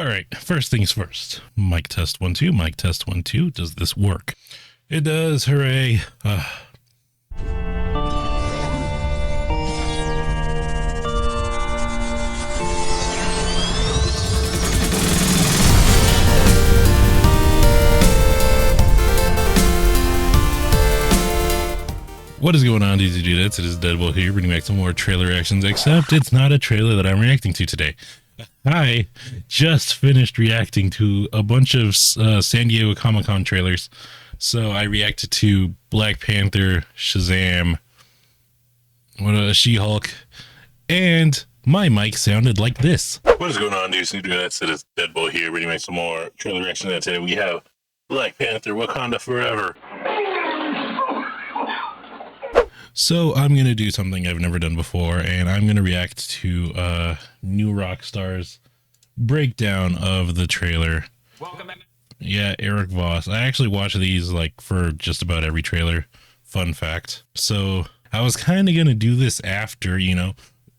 All right, first things first. Mic test 1 2, mic test 1 2. Does this work? It does. Hooray. What is going on, DZ Dudettes? It is Deadbolt here, bringing back some more trailer reactions, except it's not a trailer that I'm reacting to today. I just finished reacting to a bunch of San Diego Comic-Con trailers. So I reacted to Black Panther, Shazam, She-Hulk, and my mic sounded like this. What is going on, DZ Dudettes? It is Deadbolt here, bringing back some more trailer reactions. Today we have Black Panther, Wakanda Forever. So I'm going to do something I've never done before, and I'm going to react to new Rockstars breakdown of the trailer. Welcome back. Yeah, Eric Voss. I actually watch these like for just about every trailer. Fun fact. So I was kind of going to do this after,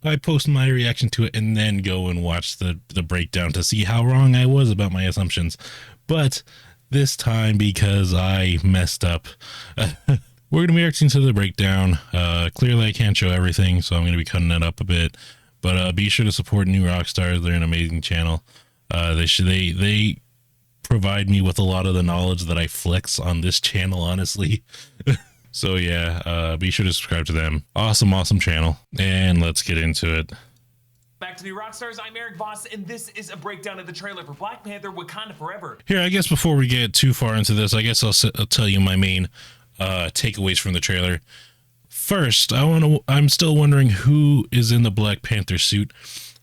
I post my reaction to it and then go and watch the breakdown to see how wrong I was about my assumptions. But this time, because I messed up, we're going to be reacting to the breakdown. Clearly I can't show everything, so I'm going to be cutting it up a bit. But be sure to support New Rockstars. They're an amazing channel. They provide me with a lot of the knowledge that I flex on this channel, honestly. So yeah, be sure to subscribe to them. Awesome channel. And let's get into it. Back to New Rockstars, I'm Eric Voss, and this is a breakdown of the trailer for Black Panther, Wakanda Forever. Here, I guess before we get too far into this, I guess I'll tell you my main takeaways from the trailer. First, I'm still wondering who is in the Black Panther suit.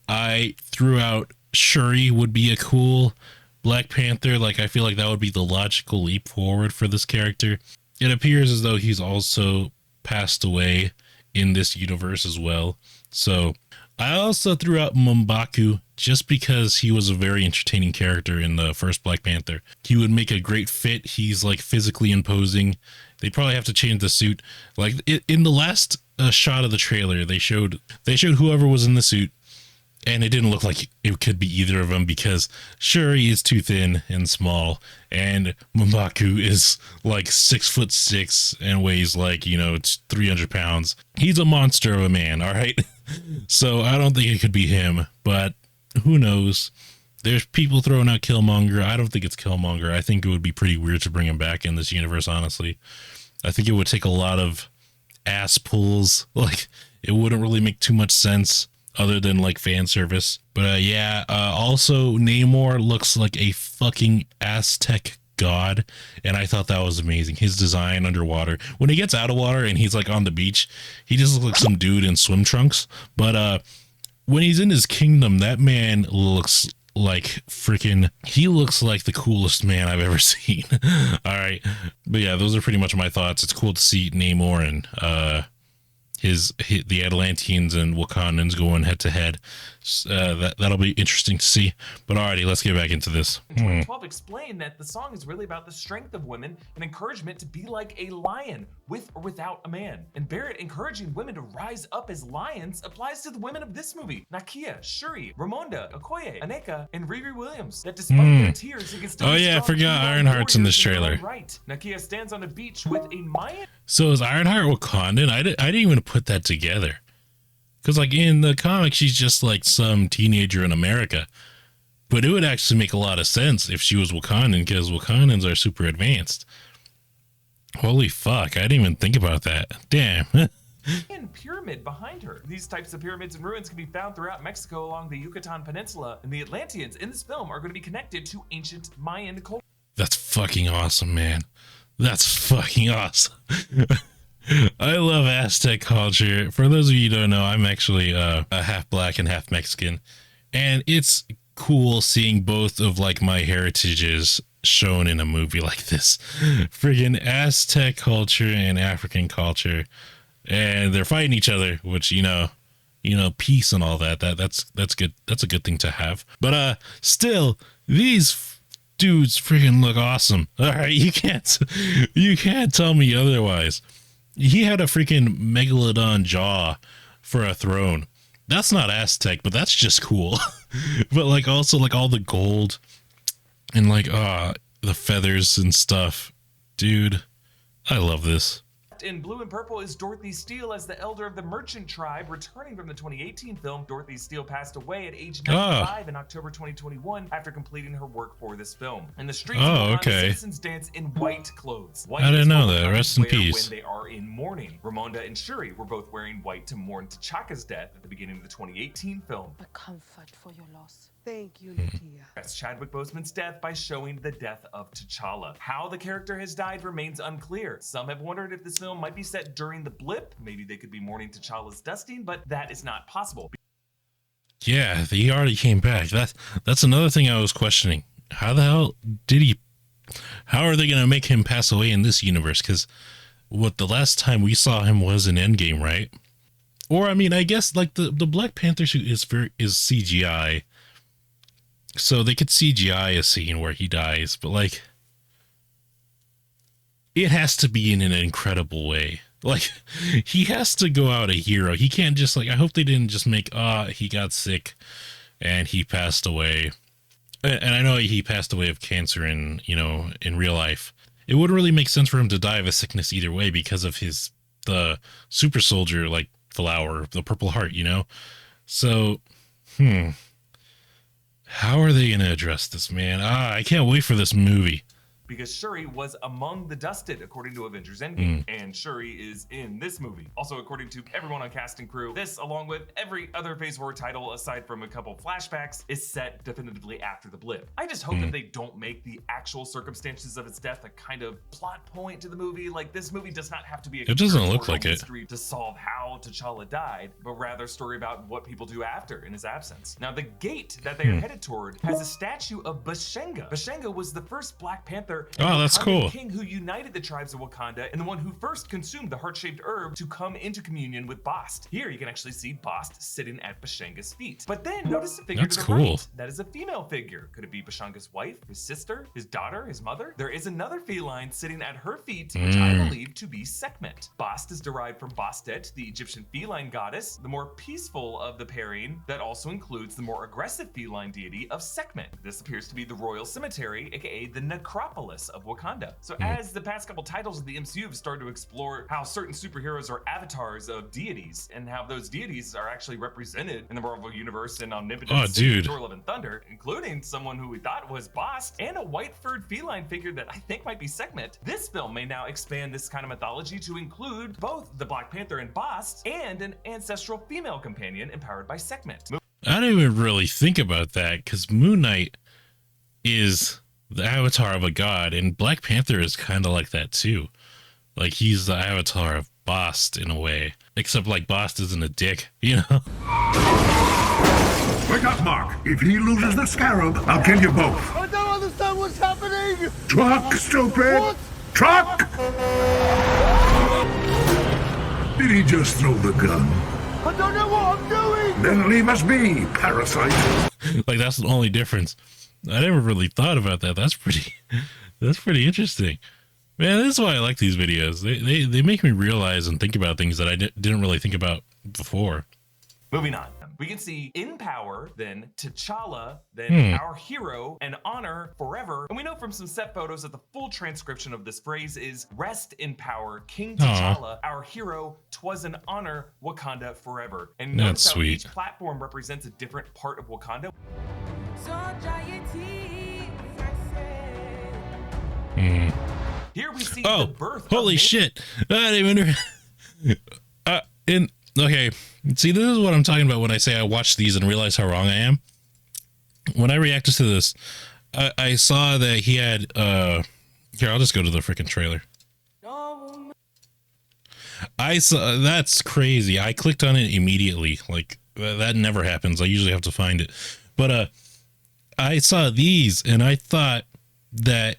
I threw out Shuri would be a cool Black Panther. Like, I feel like that would be the logical leap forward for this character. It appears as though he's also passed away in this universe as well. So I also threw out M'Baku just because he was a very entertaining character in the first Black Panther. He would make a great fit. He's like physically imposing. They'd probably have to change the suit. Like in the last shot of the trailer, they showed whoever was in the suit, and it didn't look like it could be either of them because Shuri is too thin and small, and M'Baku is like 6'6" and weighs like, it's 300 pounds. He's a monster of a man, all right? So I don't think it could be him, but who knows? There's people throwing out Killmonger. I don't think it's Killmonger. I think it would be pretty weird to bring him back in this universe, honestly. I think it would take a lot of ass pulls. Like, it wouldn't really make too much sense other than like fan service. But yeah, also Namor looks like a fucking Aztec god, and I thought that was amazing. His design underwater, when he gets out of water and he's like on the beach, he just looks like some dude in swim trunks. But when he's in his kingdom, that man looks like he looks like the coolest man I've ever seen. All right, but yeah, those are pretty much my thoughts. It's cool to see Namor and the Atlanteans and Wakandans going head to head. That'll be interesting to see. But alrighty, let's get back into this. 2012 explained that the song is really about the strength of women and encouragement to be like a lion with or without a man. And Barrett encouraging women to rise up as lions applies to the women of this movie: Nakia, Shuri, Ramonda, Okoye, Aneka, and Riri Williams. That despite their tears, it can still be I strong forgot Ironheart's in this trailer. Right. Nakia stands on a beach with a Mayan. So is Ironheart Wakandan? I didn't even put that together. Because like in the comic, she's just like some teenager in America. But it would actually make a lot of sense if she was Wakandan, because Wakandans are super advanced. Holy fuck, I didn't even think about that. Damn. And pyramid behind her. These types of pyramids and ruins can be found throughout Mexico along the Yucatan Peninsula, and the Atlanteans in this film are going to be connected to ancient Mayan culture. That's fucking awesome, man. That's fucking awesome. I love Aztec culture. For those of you who don't know, I'm actually a half black and half Mexican, and it's cool seeing both of like my heritages shown in a movie like this. Friggin' Aztec culture and African culture, and they're fighting each other, which peace and all that's good. That's a good thing to have. But still, these dudes freaking look awesome. All right, you can't tell me otherwise. He had a freaking megalodon jaw for a throne. that's not Aztec, but that's just cool. But like also like all the gold and like the feathers and stuff. Dude, I love this. In blue and purple is Dorothy Steele as the elder of the merchant tribe, returning from the 2018 film. Dorothy Steele passed away at age 95 in October 2021 after completing her work for this film. In the streets, citizens dance in white clothes. White I didn't know that. Rest in peace. When they are in mourning. Ramonda and Shuri were both wearing white to mourn T'Chaka's death at the beginning of the 2018 film. A comfort for your loss. Thank you, Nadia. That's Chadwick Boseman's death by showing the death of T'Challa. How the character has died remains unclear. Some have wondered if this film might be set during the blip. Maybe they could be mourning T'Challa's dusting, but that is not possible. Yeah, he already came back. That's another thing I was questioning. How the hell did he? How are they gonna make him pass away in this universe? Because what the last time we saw him was in Endgame, right? Or I mean, I guess like the Black Panther suit is CGI. So they could CGI a scene where he dies, but like it has to be in an incredible way. Like he has to go out a hero. He can't just like, I hope they didn't just make, he got sick and he passed away. And I know he passed away of cancer in real life. It wouldn't really make sense for him to die of a sickness either way because of the super soldier, like flower, the Purple Heart, So, how are they going to address this, man? I can't wait for this movie. Because Shuri was among the dusted, according to Avengers Endgame, and Shuri is in this movie. Also, according to everyone on cast and crew, this, along with every other Phase 4 title, aside from a couple flashbacks, is set definitively after the blip. I just hope that they don't make the actual circumstances of its death a kind of plot point to the movie. Like, this movie does not have to be a it doesn't look like it to solve how T'Challa died, but rather a story about what people do after in his absence. Now, the gate that they are headed toward has a statue of Bashenga. Bashenga was the first Black Panther. Oh, that's cool. King who united the tribes of Wakanda and the one who first consumed the heart-shaped herb to come into communion with Bast. Here you can actually see Bast sitting at Bashenga's feet. But then notice the figure that's to the cool. right. That is a female figure. Could it be Bashenga's wife, his sister, his daughter, his mother? There is another feline sitting at her feet, which I believe to be Sekhmet. Bast is derived from Bastet, the Egyptian feline goddess, the more peaceful of the pairing that also includes the more aggressive feline deity of Sekhmet. This appears to be the royal cemetery, aka the necropolis of Wakanda. So as the past couple titles of the MCU have started to explore how certain superheroes are avatars of deities and how those deities are actually represented in the Marvel Universe and Omnipotent Thor, Love, and Thunder, including someone who we thought was Bast and a white-furred feline figure that I think might be Sekhmet, this film may now expand this kind of mythology to include both the Black Panther and Bast and an ancestral female companion empowered by Sekhmet. I didn't even really think about that because Moon Knight is the avatar of a god, and Black Panther is kind of like that too. Like he's the avatar of Bast in a way, except like Bast isn't a dick, Wake up, Mark. If he loses the scarab, I'll kill you both. I don't understand what's happening. Truck, stupid. What? Truck! Did he just throw the gun? I don't know what I'm doing. Then leave us be, parasite. Like that's the only difference. I never really thought about that. That's pretty interesting. Man, this is why I like these videos. They make me realize and think about things that I didn't really think about before. Moving on. We can see in power, then T'Challa, then our hero, and honor forever. And we know from some set photos that the full transcription of this phrase is rest in power, King T'Challa, our hero, 'twas an honor, Wakanda forever. And notice how each platform represents a different part of Wakanda. Here we see the birth holy shit. I didn't even okay, see, this is what I'm talking about when I say I watched these and realize how wrong I am. When I reacted to this, I saw that he had here, I'll just go to the freaking trailer. I saw, that's crazy. I clicked on it immediately. Like that never happens. I usually have to find it. But I saw these and I thought that,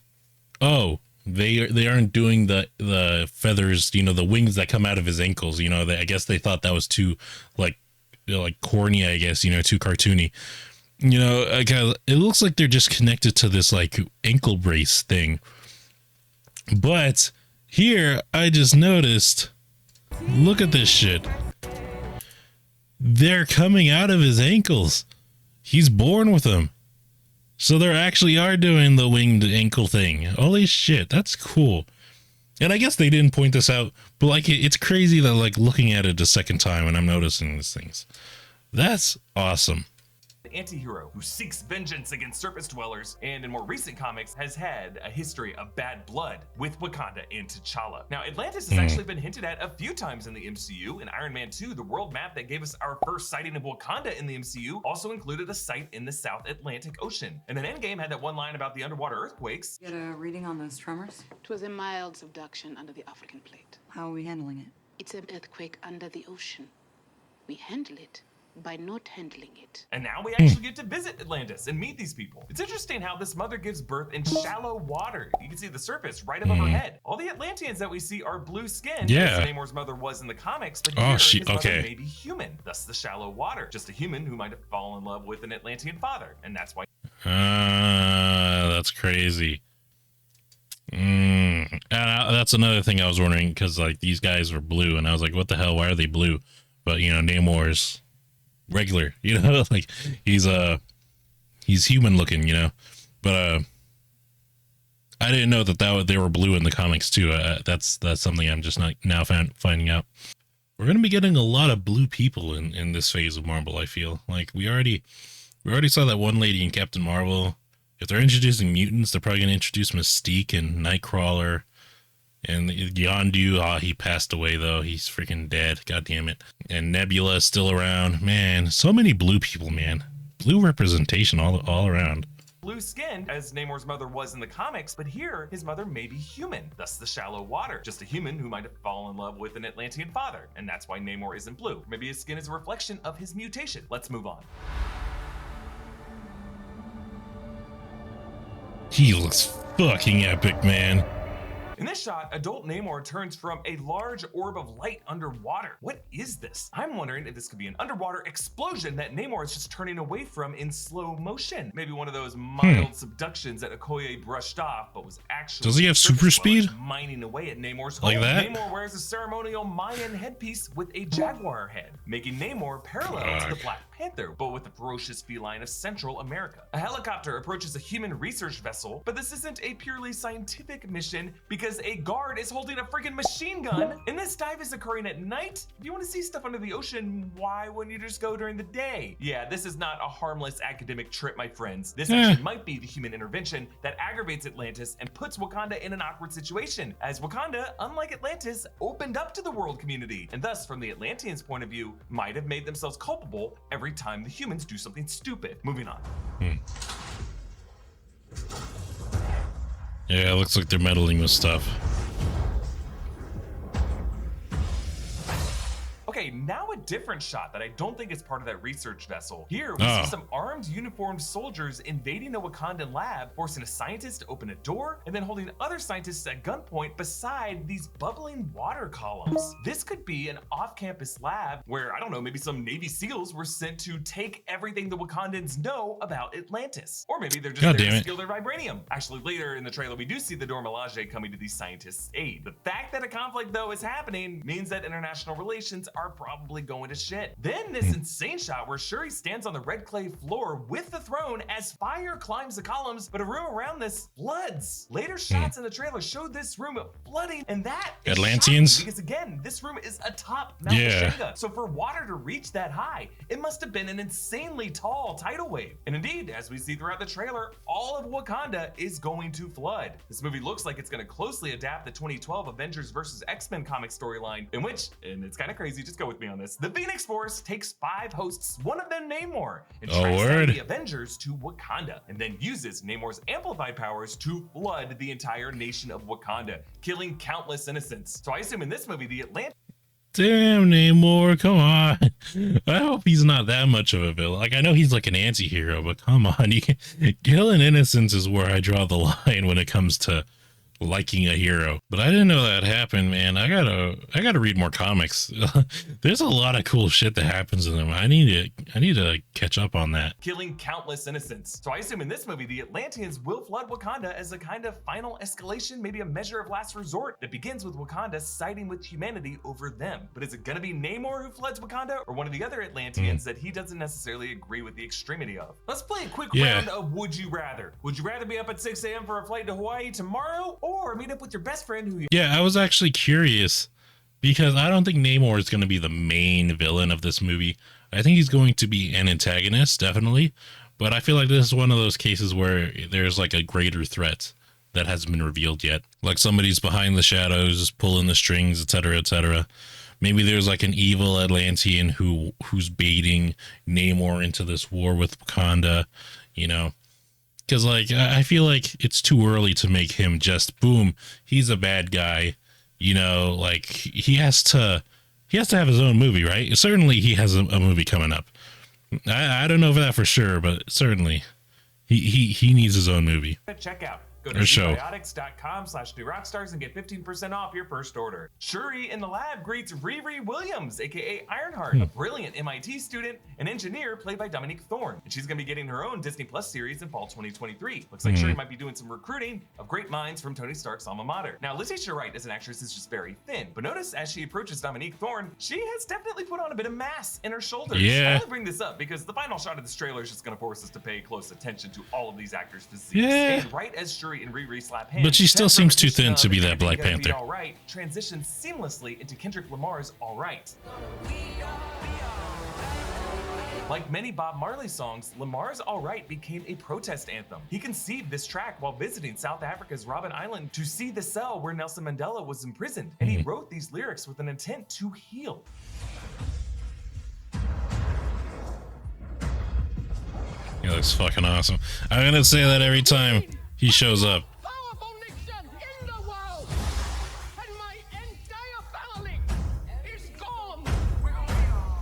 they aren't doing the feathers, the wings that come out of his ankles. I guess they thought that was too like corny, I guess, too cartoony. It looks like they're just connected to this like ankle brace thing. But here I just noticed, look at this shit. they're coming out of his ankles. He's born with them. So they actually are doing the winged ankle thing. Holy shit, that's cool. And I guess they didn't point this out, but like it's crazy that like looking at it a second time and I'm noticing these things. That's awesome. Anti-hero who seeks vengeance against surface dwellers, and in more recent comics has had a history of bad blood with Wakanda and T'Challa. Now, Atlantis has actually been hinted at a few times in the MCU. In Iron Man 2, the world map that gave us our first sighting of Wakanda in the MCU also included a site in the South Atlantic Ocean. And then Endgame had that one line about the underwater earthquakes. Get a reading on those tremors? It was a mild subduction under the African plate. How are we handling it? It's an earthquake under the ocean. We handle it by not handling it. And now we actually get to visit Atlantis and meet these people. It's interesting how this mother gives birth in shallow water. You can see the surface right above her head. All the Atlanteans that we see are blue skinned, as Namor's mother was in the comics, but here his mother may be human, thus the shallow water. Just a human who might have fallen in love with an Atlantean father, and that's why. That's crazy. And that's another thing I was wondering, because like these guys were blue, and I was like, what the hell? Why are they blue? But you know, Namor's regular, you know, like he's human looking, you know. But I didn't know that they were blue in the comics too. That's something I'm just not now finding out. We're gonna be getting a lot of blue people in this phase of Marvel. I feel like we already saw that one lady in Captain Marvel. If they're introducing mutants, they're probably gonna introduce Mystique and Nightcrawler. And Yondu, he passed away though. He's freaking dead. God damn it. And Nebula is still around. Man, so many blue people, man. Blue representation all around. Blue skinned, as Namor's mother was in the comics, but here his mother may be human, thus the shallow water. Just a human who might have fallen in love with an Atlantean father, and that's why Namor isn't blue. Maybe his skin is a reflection of his mutation. Let's move on. He looks fucking epic, man. In this shot, adult Namor turns from a large orb of light underwater. What is this? I'm wondering if this could be an underwater explosion that Namor is just turning away from in slow motion. Maybe one of those mild subductions that Okoye brushed off, but was actually— Does he have super speed? Mining away at Namor's like home. that? Namor wears a ceremonial Mayan headpiece with a jaguar head, making Namor parallel to the Black Panther, but with the ferocious feline of Central America. A helicopter approaches a human research vessel, but this isn't a purely scientific mission because a guard is holding a freaking machine gun, and this dive is occurring at night. If you want to see stuff under the ocean, why wouldn't you just go during the day? Yeah, this is not a harmless academic trip, my friends. This actually might be the human intervention that aggravates Atlantis and puts Wakanda in an awkward situation, as Wakanda, unlike Atlantis, opened up to the world community, and thus, from the Atlanteans' point of view, might have made themselves culpable every time the humans do something stupid. Moving on. Yeah, it looks like they're meddling with stuff. Okay, now a different shot that I don't think is part of that research vessel. Here, we see some armed, uniformed soldiers invading a Wakandan lab, forcing a scientist to open a door, and then holding other scientists at gunpoint beside these bubbling water columns. This could be an off-campus lab where, I don't know, maybe some Navy SEALs were sent to take everything the Wakandans know about Atlantis. Or maybe they're just there to steal their vibranium. Actually, later in the trailer, we do see the Dora Milaje coming to these scientists' aid. The fact that a conflict, though, is happening means that international relations are probably going to shit. Then this insane shot where Shuri stands on the red clay floor with the throne as fire climbs the columns, but a room around this floods. Later shots in the trailer showed this room flooding, and that is Atlanteans? because again, this room is atop Mount Shenga. So for water to reach that high, it must have been an insanely tall tidal wave. And indeed, as we see throughout the trailer, all of Wakanda is going to flood. This movie looks like it's going to closely adapt the 2012 Avengers vs. X-Men comic storyline, in which, and it's kind of crazy, just go with me on this, the Phoenix Force takes 5 hosts, one of them Namor, and tracks down the Avengers to Wakanda, and then uses Namor's amplified powers to flood the entire nation of Wakanda, killing countless innocents. So I assume in this movie, the Atlanteans— Damn, Namor, come on. I hope he's not that much of a villain. Like, I know he's like an anti-hero, but come on. Killing innocents is where I draw the line when it comes to liking a hero. But I didn't know that happened, man. I gotta read more comics. There's a lot of cool shit that happens in them. I need to catch up on that. Killing countless innocents. So I assume in this movie, the Atlanteans will flood Wakanda as a kind of final escalation, maybe a measure of last resort that begins with Wakanda siding with humanity over them. But is it gonna be Namor who floods Wakanda, or one of the other Atlanteans that he doesn't necessarily agree with the extremity of? Let's play a quick round of Would You Rather. Would you rather be up at 6 a.m. for a flight to Hawaii tomorrow, or meet up with your best friend who you... Yeah, I was actually curious because I don't think Namor is going to be the main villain of this movie. I think he's going to be an antagonist, definitely. But I feel like this is one of those cases where there's like a greater threat that hasn't been revealed yet. Like somebody's behind the shadows, pulling the strings, etc., etc. Maybe there's like an evil Atlantean who's baiting Namor into this war with Wakanda, you know. Because like I feel like it's too early to make him just boom, he's a bad guy, you know. Like he has to have his own movie, right? Certainly he has a movie coming up. I don't know that for sure, but certainly he needs his own movie. Check out. Go to biotics.com/newrockstars and get 15% off your first order. Shuri in the lab greets Riri Williams, aka Ironheart, a brilliant MIT student and engineer played by Dominique Thorne. And she's gonna be getting her own Disney Plus series in fall 2023. Looks like Shuri might be doing some recruiting of great minds from Tony Stark's alma mater. Now, Letitia Wright as an actress is just very thin, but notice as she approaches Dominique Thorne, she has definitely put on a bit of mass in her shoulders. Yeah. I only bring this up because the final shot of this trailer is just gonna force us to pay close attention to all of these actors' physiques. Yeah. And right as Shuri and Riri slap hands, But she still that seems too repetition thin to of be that "Everything Black Gotta Be Panther. All Right transitions seamlessly into Kendrick Lamar's All Right. Like many Bob Marley songs, Lamar's All Right became a protest anthem. He conceived this track while visiting South Africa's Robben Island to see the cell where Nelson Mandela was imprisoned, and he wrote these lyrics with an intent to heal. He looks fucking awesome. I'm gonna say that every time he shows up. Powerful nation in the world, and my entire family is gone.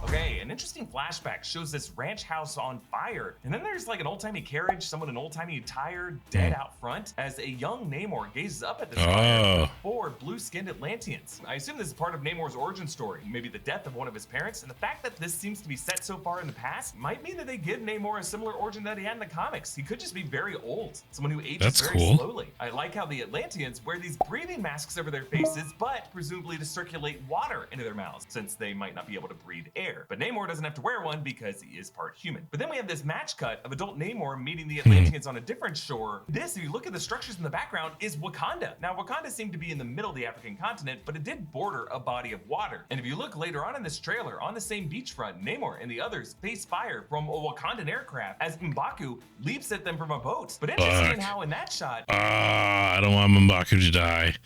Okay, an interesting flashback shows this ranch house on fire, and then there's like an old-timey carriage, someone in an old-timey attire dead out front, as a young Namor gazes up at this fire with 4 blue-skinned Atlanteans. I assume this is part of Namor's origin story, maybe the death of one of his parents, and the fact that this seems to be set so far in the past might mean that they give Namor a similar origin that he had in the comics. He could just be very old, someone who ages very slowly. I like how the Atlanteans wear these breathing masks over their faces, but presumably to circulate water into their mouths, since they might not be able to breathe air. But Namor doesn't have to wear one because he is part human. But then we have this match cut of adult Namor meeting the Atlanteans on a different shore. This, if you look at the structures in the background, is Wakanda. Now, Wakanda seemed to be in the middle of the African continent, but it did border a body of water. And if you look later on in this trailer, on the same beachfront, Namor and the others face fire from a Wakandan aircraft as M'Baku leaps at them from a boat. But interesting how in that shot, I don't want M'Baku to die,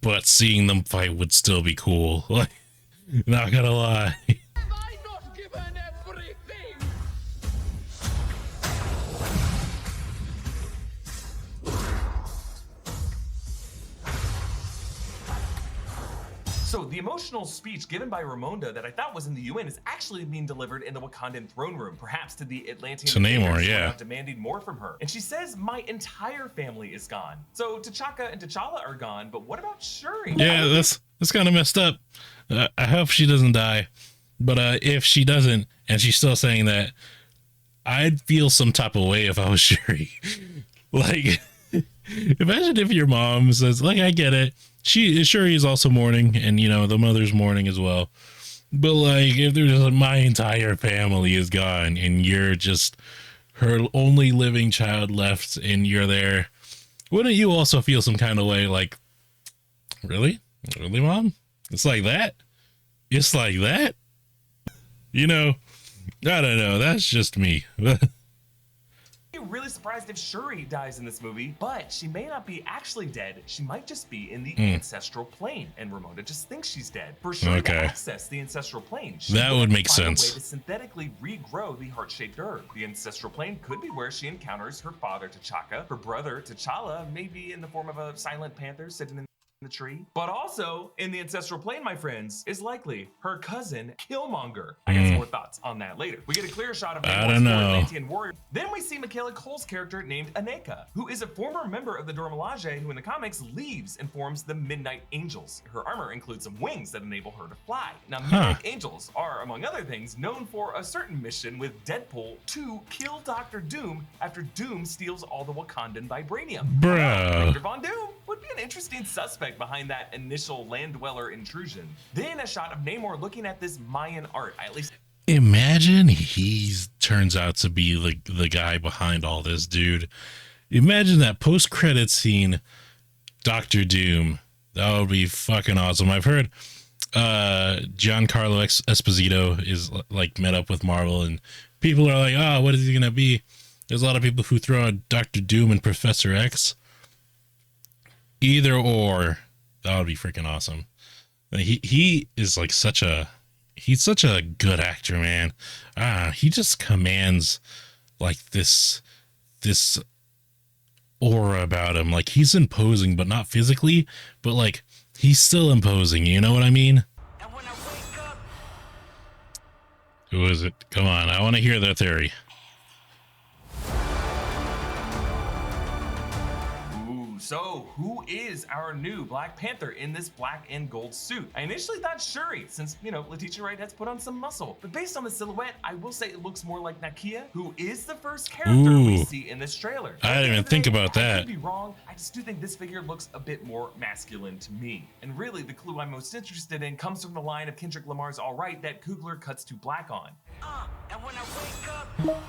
but seeing them fight would still be cool. Like, not gonna lie. Have I not given everything? so the emotional speech given by Ramonda that I thought was in the UN is actually being delivered in the Wakandan throne room, perhaps to the Atlantean To Namor, leaders who are yeah. now demanding more from her. And she says, my entire family is gone. So T'Chaka and T'Challa are gone, but what about Shuri? Yeah, that's kind of messed up. I hope she doesn't die, but if she doesn't, and she's still saying that, I'd feel some type of way if I was Shuri. Like, imagine if your mom says, like, I get it. Shuri is also mourning, and you know the mother's mourning as well. But like, if there's like, my entire family is gone, and you're just her only living child left, and you're there, wouldn't you also feel some kind of way? Like, really, mom? It's like that. It's like that. You know, I don't know. That's just me. I'm really surprised if Shuri dies in this movie, but she may not be actually dead. She might just be in the ancestral plane, and Ramonda just thinks she's dead. For Shuri to access the ancestral plane, she that would make find sense. a way to synthetically regrow the heart-shaped herb. The ancestral plane could be where she encounters her father T'Chaka, her brother T'Challa, maybe in the form of a silent panther sitting in the tree, but also in the ancestral plane, my friends, is likely her cousin Killmonger. I got some more thoughts on that later. We get a clear shot of Namor's Atlantean warrior. Then we see Michaela Cole's character named Aneka, who is a former member of the Dora Milaje who in the comics leaves and forms the Midnight Angels. Her armor includes some wings that enable her to fly. Now, Midnight Angels are, among other things, known for a certain mission with Deadpool to kill Dr. Doom after Doom steals all the Wakandan vibranium. Bruh. Victor Von Doom would be an interesting suspect behind that initial land dweller intrusion. Then a shot of Namor looking at this Mayan art. I at least Imagine he turns out to be the guy behind all this, dude. Imagine that post-credit scene, Doctor Doom. That would be fucking awesome. I've heard Giancarlo Esposito is like met up with Marvel, and people are like, oh, what is he gonna be? There's a lot of people who throw out Doctor Doom and Professor X. Either or, that would be freaking awesome. He is like he's such a good actor, man. He just commands like this aura about him. Like he's imposing, but not physically, but like he's still imposing. You know what I mean? And when I wake up, Who is it? Come on, I want to hear their theory. So, who is our new Black Panther in this black and gold suit? I initially thought Shuri, since, you know, Letitia Wright has put on some muscle. But based on the silhouette, I will say it looks more like Nakia, who is the first character we see in this trailer. I didn't even think about I that. could be wrong. I just do think this figure looks a bit more masculine to me. And really, the clue I'm most interested in comes from the line of Kendrick Lamar's All Right that Coogler cuts to black on. and when I wake up,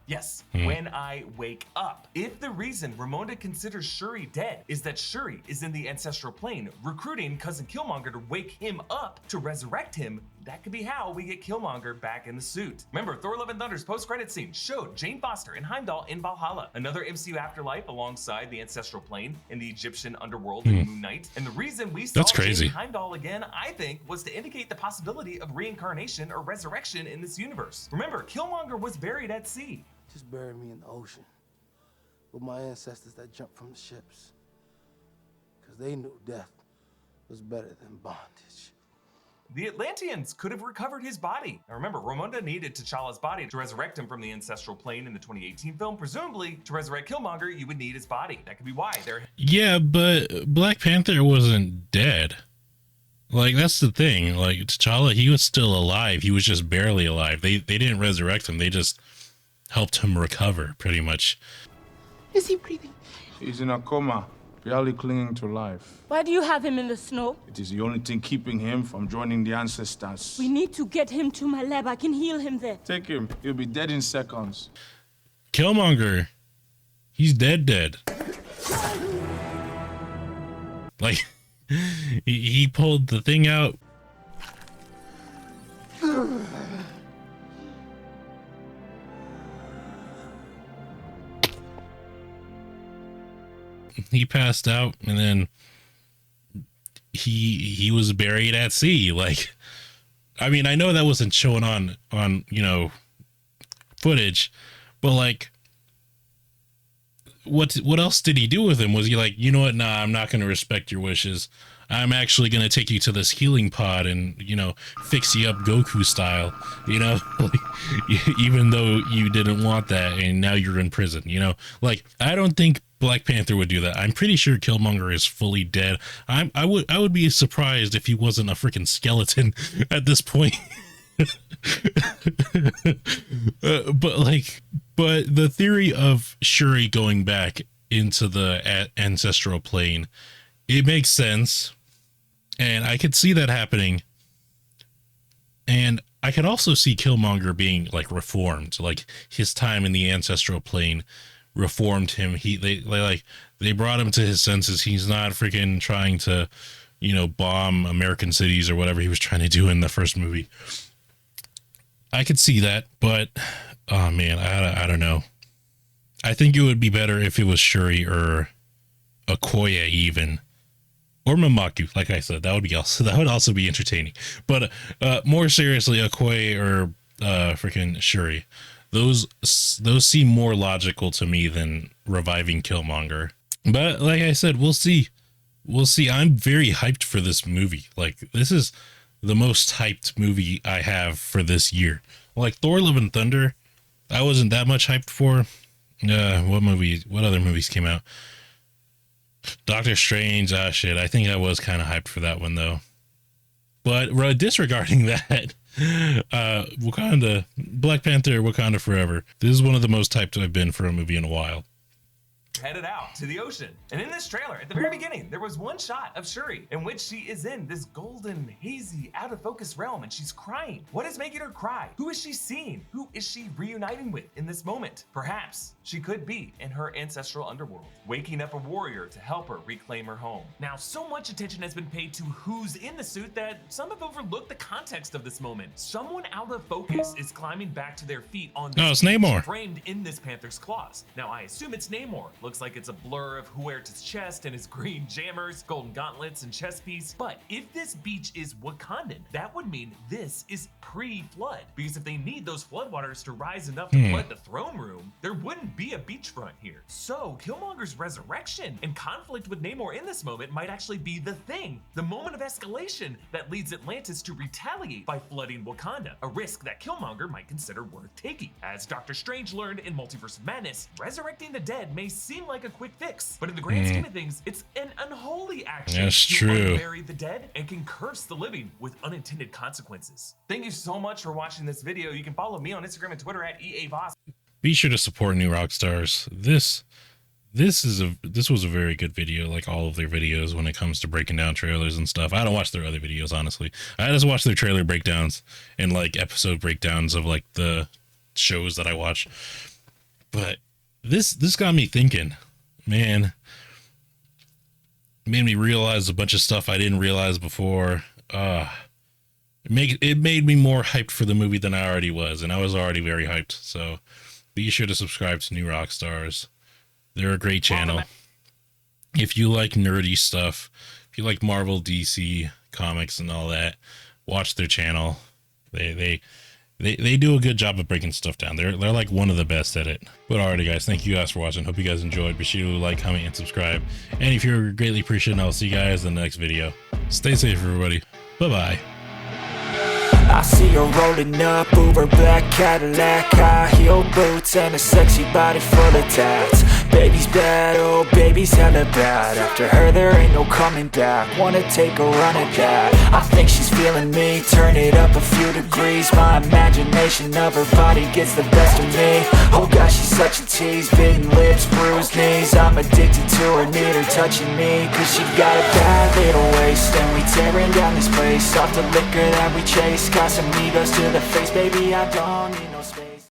Yes, when I wake up. If the reason Ramonda considers Shuri dead is that Shuri is in the ancestral plane, recruiting cousin Killmonger to wake him up to resurrect him, that could be how we get Killmonger back in the suit. Remember, Thor Love and Thunder's post-credit scene showed Jane Foster and Heimdall in Valhalla, another MCU afterlife alongside the ancestral plane in the Egyptian underworld in Moon Knight. And the reason we saw That's crazy. Jane Heimdall again, I think, was to indicate the possibility of reincarnation or resurrection in this universe. Remember, Killmonger was buried at sea. Just bury me in the ocean with my ancestors that jumped from the ships. Because they knew death was better than bondage. The Atlanteans could have recovered his body. Now remember, Ramonda needed T'Challa's body to resurrect him from the ancestral plane in the 2018 film. Presumably, to resurrect Killmonger, you would need his body. That could be why they're... Yeah, but Black Panther wasn't dead. Like, that's the thing. Like, T'Challa, he was still alive. He was just barely alive. They didn't resurrect him. They just helped him recover, pretty much. Is he breathing? He's in a coma, barely clinging to life. Why do you have him in the snow? It is the only thing keeping him from joining the ancestors. We need to get him to my lab. I can heal him there. Take him. He'll be dead in seconds. Killmonger, he's dead. Like, he pulled the thing out. He passed out, and then he was buried at sea. Like, I mean, I know that wasn't shown on you know, footage, but like, what else did he do with him? Was he like, you know what, nah, I'm not going to respect your wishes. I'm actually going to take you to this healing pod and, you know, fix you up Goku style, you know, like, even though you didn't want that and now you're in prison, you know, like, I don't think Black Panther would do that. I'm pretty sure Killmonger is fully dead. I would be surprised if he wasn't a freaking skeleton at this point. But the theory of Shuri going back into the ancestral plane, it makes sense. And I could see that happening. And I could also see Killmonger being like reformed, like his time in the ancestral plane reformed him. They brought him to his senses. He's not freaking trying to, you know, bomb American cities or whatever he was trying to do in the first movie. I could see that, but oh man, I don't know. I think it would be better if it was Shuri or Okoye even. Or Mamaku, like I said, that would also be entertaining. But more seriously, Okoye or freaking Shuri, those seem more logical to me than reviving Killmonger. But like I said, we'll see We'll see. I'm very hyped for this movie. Like, this is the most hyped movie I have for this year. Like Thor: Love and Thunder, I wasn't that much hyped for. What other movies came out? Doctor Strange. Shit. I think I was kind of hyped for that one though. But disregarding that, Wakanda, Black Panther, Wakanda Forever. This is one of the most hyped I've been for a movie in a while. Headed out to the ocean. And in this trailer, at the very beginning, there was one shot of Shuri in which she is in this golden, hazy, out of focus realm and she's crying. What is making her cry? Who is she seeing? Who is she reuniting with in this moment? Perhaps she could be in her ancestral underworld, waking up a warrior to help her reclaim her home. Now, so much attention has been paid to who's in the suit that some have overlooked the context of this moment. Someone out of focus is climbing back to their feet on this it's Namor, framed in this panther's claws. Now, I assume it's Namor. Looks like it's a blur of Huerta's chest and his green jammers, golden gauntlets, and chest piece. But if this beach is Wakandan, that would mean this is pre-flood. Because if they need those floodwaters to rise enough to flood the throne room, there wouldn't be a beachfront here. So Killmonger's resurrection and conflict with Namor in this moment might actually be the thing, the moment of escalation that leads Atlantis to retaliate by flooding Wakanda, a risk that Killmonger might consider worth taking. As Doctor Strange learned in Multiverse of Madness, resurrecting the dead may seem like a quick fix, but in the grand scheme of things, it's an unholy action. That's to true. Bury the dead and can curse the living with unintended consequences. Thank you so much for watching this video. You can follow me on Instagram and Twitter at EAVoss. Be sure to support New Rockstars. This was a very good video, like all of their videos when it comes to breaking down trailers and stuff. I don't watch their other videos, honestly. I just watch their trailer breakdowns and like episode breakdowns of like the shows that I watch. But this got me thinking, man. It made me realize a bunch of stuff I didn't realize before. It made me more hyped for the movie than I already was, and I was already very hyped. So be sure to subscribe to New Rockstars. They're a great channel. If you like nerdy stuff, if you like Marvel, DC comics and all that, watch their channel. They do a good job of breaking stuff down. They're like one of the best at it. But alrighty guys, thank you guys for watching. Hope you guys enjoyed. Be sure to like, comment, and subscribe. And if you're greatly appreciated, I'll see you guys in the next video. Stay safe, everybody. Bye-bye. I see her rolling up, Uber black Cadillac, high heel boots and a sexy body full of tats. Baby's bad, oh baby's hella bad. After her there ain't no coming back. Wanna take a run at that. I think she's feeling me, turn it up a few degrees. My imagination of her body gets the best of me. Oh gosh, she's such a tease, bitten lips, bruised knees. I'm addicted to her, need her touching me. Cause she got a bad little waist, and we tearing down this place. Off the liquor that we chase, got some egos to the face, baby I don't need